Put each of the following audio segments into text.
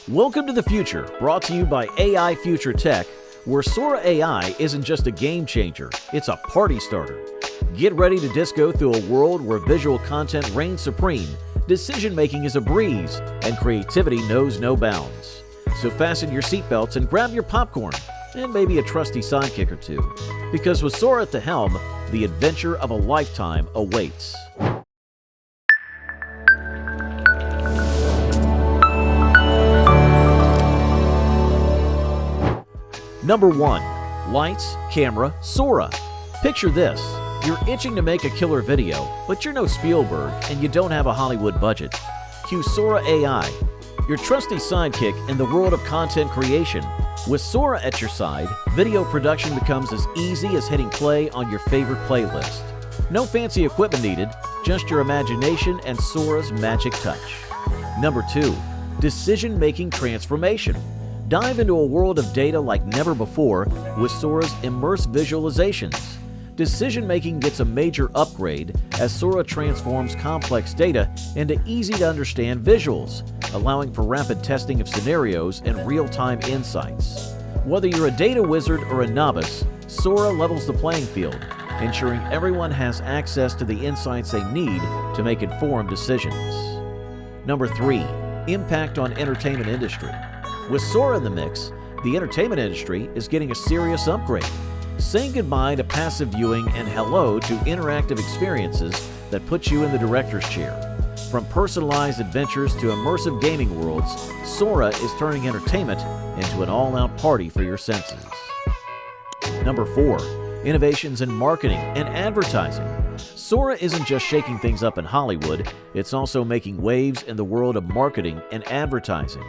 Welcome to the future, brought to you by AI Future Tech, where SORA AI isn't just a game changer, it's a party starter. Get ready to disco through a world where visual content reigns supreme, decision-making is a breeze, and creativity knows no bounds. So fasten your seatbelts and grab your popcorn, and maybe a trusty sidekick or two, because with SORA at the helm, the adventure of a lifetime awaits. Number 1. Lights, Camera, SORA. Picture this. You're itching to make a killer video, but you're no Spielberg and you don't have a Hollywood budget. Cue SORA AI, your trusty sidekick in the world of content creation. With SORA at your side, video production becomes as easy as hitting play on your favorite playlist. No fancy equipment needed, just your imagination and SORA's magic touch. Number 2. Decision-making transformation. Dive into a world of data like never before with SORA's immersive visualizations. Decision-making gets a major upgrade as SORA transforms complex data into easy-to-understand visuals, allowing for rapid testing of scenarios and real-time insights. Whether you're a data wizard or a novice, SORA levels the playing field, ensuring everyone has access to the insights they need to make informed decisions. Number 3. Impact on entertainment industry. With SORA in the mix, the entertainment industry is getting a serious upgrade, saying goodbye to passive viewing and hello to interactive experiences that put you in the director's chair. From personalized adventures to immersive gaming worlds, SORA is turning entertainment into an all-out party for your senses. Number 4. Innovations in marketing and advertising. SORA isn't just shaking things up in Hollywood, it's also making waves in the world of marketing and advertising.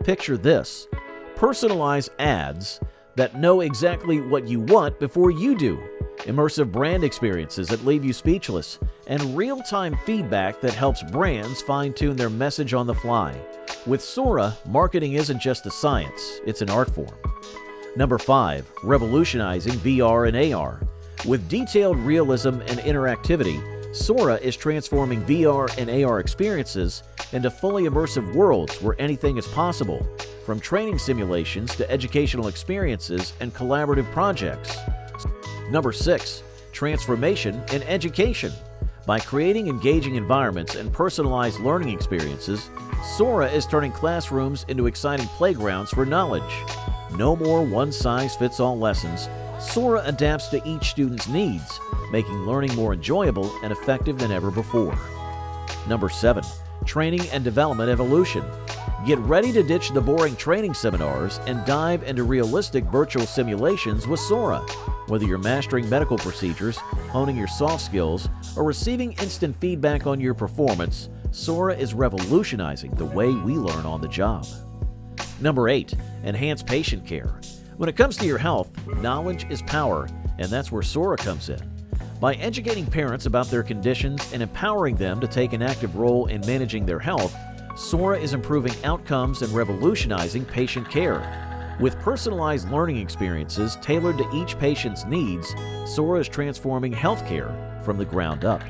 Picture this: personalized ads that know exactly what you want before you do, immersive brand experiences that leave you speechless, and real-time feedback that helps brands fine-tune their message on the fly. With SORA, marketing isn't just a science, it's an art form. Number 5. Revolutionizing VR and AR. With detailed realism and interactivity, SORA is transforming VR and AR experiences into fully immersive worlds where anything is possible, from training simulations to educational experiences and collaborative projects. Number 6. Transformation in education. By creating engaging environments and personalized learning experiences, SORA is turning classrooms into exciting playgrounds for knowledge. No more one-size-fits-all lessons. SORA adapts to each student's needs, making learning more enjoyable and effective than ever before. Number 7. Training and development evolution. Get ready to ditch the boring training seminars and dive into realistic virtual simulations with SORA. Whether you're mastering medical procedures, honing your soft skills, or receiving instant feedback on your performance, SORA is revolutionizing the way we learn on the job. Number 8. Enhance patient care. When it comes to your health, knowledge is power, and that's where SORA comes in. By educating parents about their conditions and empowering them to take an active role in managing their health, SORA is improving outcomes and revolutionizing patient care. With personalized learning experiences tailored to each patient's needs, SORA is transforming healthcare from the ground up.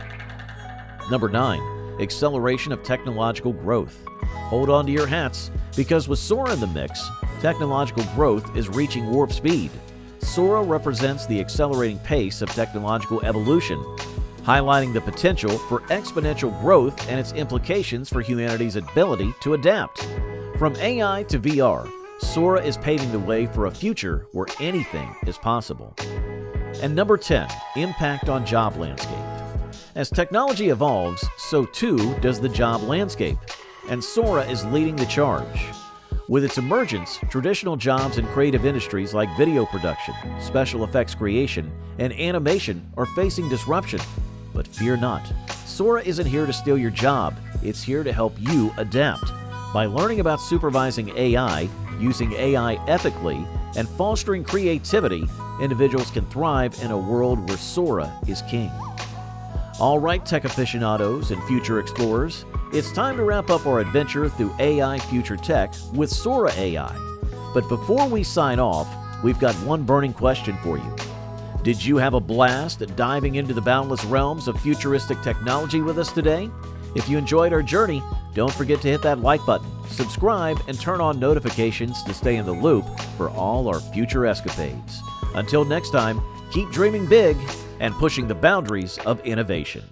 Number 9. Acceleration of technological growth. Hold on to your hats, because with SORA in the mix, technological growth is reaching warp speed. SORA represents the accelerating pace of technological evolution, highlighting the potential for exponential growth and its implications for humanity's ability to adapt. From AI to VR, SORA is paving the way for a future where anything is possible. And number 10, impact on job landscape. As technology evolves, so too does the job landscape, and SORA is leading the charge. With its emergence, traditional jobs in creative industries like video production, special effects creation, and animation are facing disruption. But fear not, SORA isn't here to steal your job, it's here to help you adapt. By learning about supervising AI, using AI ethically, and fostering creativity, individuals can thrive in a world where SORA is king. All right, tech aficionados and future explorers, it's time to wrap up our adventure through AI Future Tech with SORA AI. But before we sign off, we've got one burning question for you. Did you have a blast at diving into the boundless realms of futuristic technology with us today? If you enjoyed our journey, don't forget to hit that like button, subscribe, and turn on notifications to stay in the loop for all our future escapades. Until next time, keep dreaming big and pushing the boundaries of innovation.